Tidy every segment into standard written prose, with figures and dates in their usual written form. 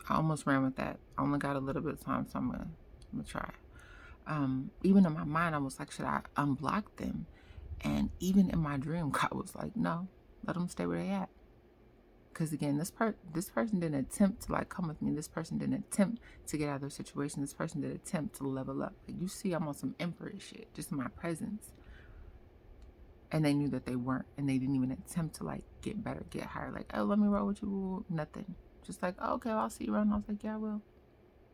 I almost ran with that. I only got a little bit of time, so I'm gonna try. Even in my mind, I was like, should I unblock them? And even in my dream, God was like, no, let them stay where they at. Because again, this person didn't attempt to like come with me. This person didn't attempt to get out of their situation. This person didn't attempt to level up. Like, you see, I'm on some emperor shit, just in my presence. And they knew that they weren't, and they didn't even attempt to like get better, get higher. Like, oh, let me roll with you. Nothing. Just like, oh, okay, I'll see you around. I was like, yeah, I will.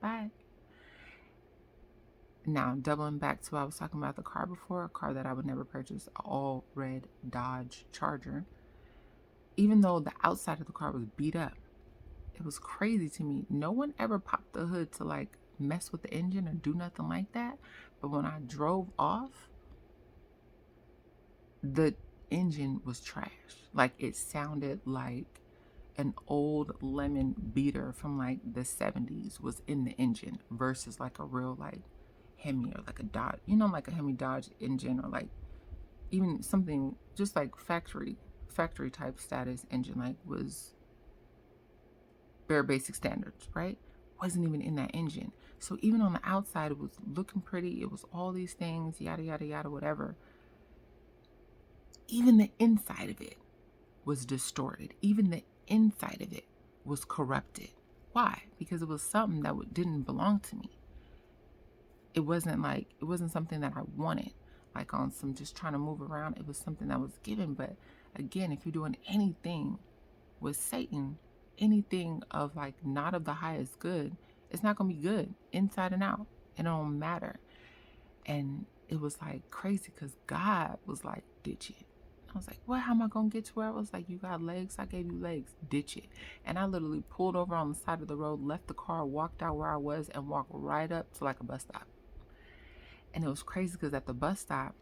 Bye. Now, doubling back to what I was talking about the car before, a car that I would never purchase, all red Dodge Charger. Even though the outside of the car was beat up, it was crazy to me. No one ever popped the hood to like mess with the engine or do nothing like that. But when I drove off, the engine was trash. Like, it sounded like an old lemon beater from like the 70s was in the engine versus like a real like Hemi or like a Dodge, like a Hemi Dodge engine, or like even something just like factory type status engine, like was bare basic standards, right? Wasn't even in that engine. So even on the outside, it was looking pretty. It was all these things, yada, yada, yada, whatever. Even the inside of it was distorted. Even the inside of it was corrupted. Why? Because it was something that didn't belong to me. It wasn't something that I wanted, like on some just trying to move around. It was something that was given. But again, if you're doing anything with Satan, anything of like not of the highest good, it's not going to be good inside and out. It don't matter. And it was like crazy because God was like, ditch it. I was like, what? How am I going to get to where I was like, you got legs? I gave you legs. Ditch it. And I literally pulled over on the side of the road, left the car, walked out where I was, and walked right up to like a bus stop. And it was crazy because at the bus stop,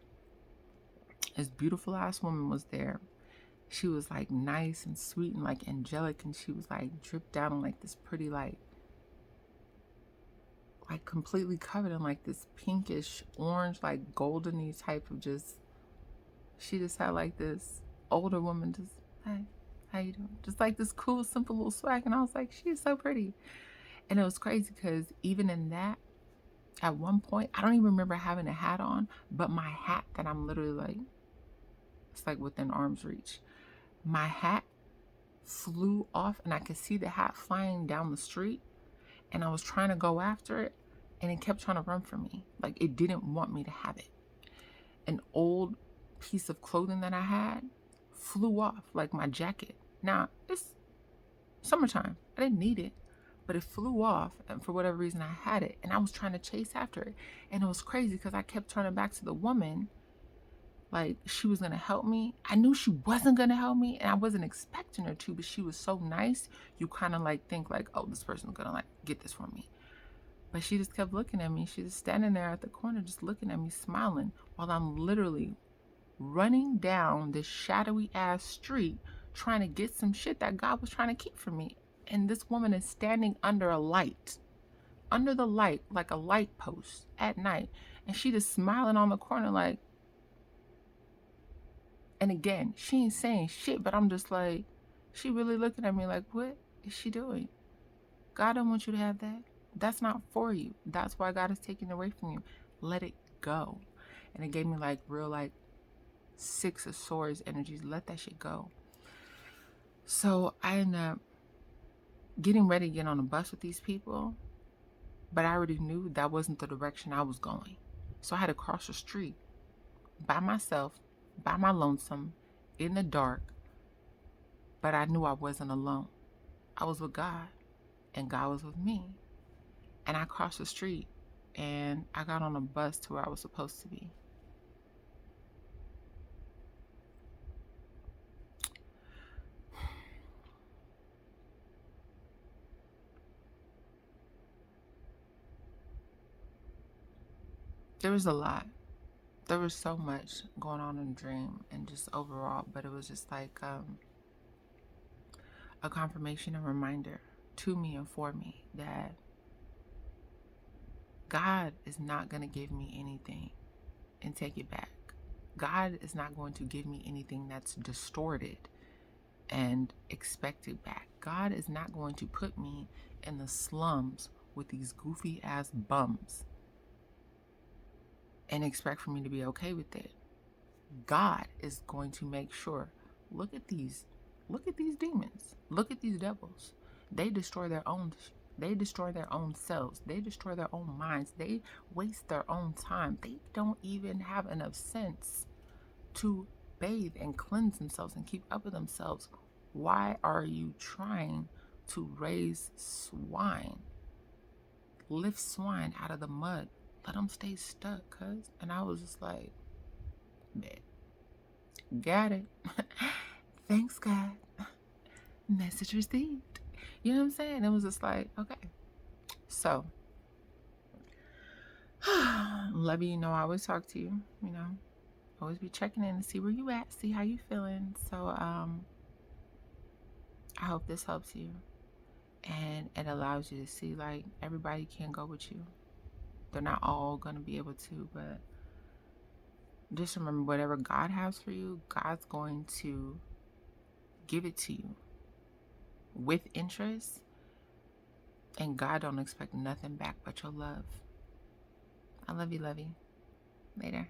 this beautiful ass woman was there. She was like nice and sweet and like angelic, and she was like dripped down in like this pretty like completely covered in like this pinkish orange, like goldeny type of just, she just had like this older woman just, hey, how you doing? Just like this cool, simple little swag. And I was like, she's so pretty. And it was crazy because even in that, at one point, I don't even remember having a hat on, but my hat that I'm literally like, it's like within arm's reach. My hat flew off and I could see the hat flying down the street, and I was trying to go after it and it kept trying to run from me. Like, it didn't want me to have it. An old piece of clothing that I had flew off, like my jacket. Now, it's summertime. I didn't need it, but it flew off, and for whatever reason I had it, and I was trying to chase after it. And it was crazy because I kept turning back to the woman like she was gonna help me. I knew she wasn't gonna help me, and I wasn't expecting her to, but she was so nice, you kind of like think like, oh, this person's gonna like get this for me. But she just kept looking at me. She was standing there at the corner just looking at me, smiling, while I'm literally running down this shadowy ass street trying to get some shit that God was trying to keep from me. And this woman is standing under a light, under the light, like a light post at night, and she just smiling on the corner like, and again, she ain't saying shit, but I'm just like, she really looking at me like, what is she doing? God don't want you to have that. That's not for you. That's why God is taking it away from you. Let it go. And it gave me like real like 6 of Swords energies. Let that shit go. So I ended up getting ready to get on a bus with these people, but I already knew that wasn't the direction I was going. So I had to cross the street by myself, by my lonesome, in the dark, but I knew I wasn't alone. I was with God, and God was with me. And I crossed the street, and I got on a bus to where I was supposed to be. There was a lot. There was so much going on in the dream and just overall, but it was just like a confirmation, a reminder to me and for me that God is not going to give me anything and take it back. God is not going to give me anything that's distorted and expect it back. God is not going to put me in the slums with these goofy ass bums and expect for me to be okay with it. God is going to make sure, look at these demons. Look at these devils. They destroy their own selves. They destroy their own minds. They waste their own time. They don't even have enough sense to bathe and cleanse themselves and keep up with themselves. Why are you trying to raise swine? Lift swine out of the mud. Let them stay stuck, cuz. And I was just like, bet. Got it. Thanks, God. Message received. You know what I'm saying? It was just like, okay. So, Lovey, you know, I always talk to you, you know. Always be checking in to see where you at, see how you feeling. So, I hope this helps you. And it allows you to see, like, everybody can't go with you. They're not all going to be able to, but just remember, whatever God has for you, God's going to give it to you with interest, and God don't expect nothing back but your love. I love you, Lovey. Later.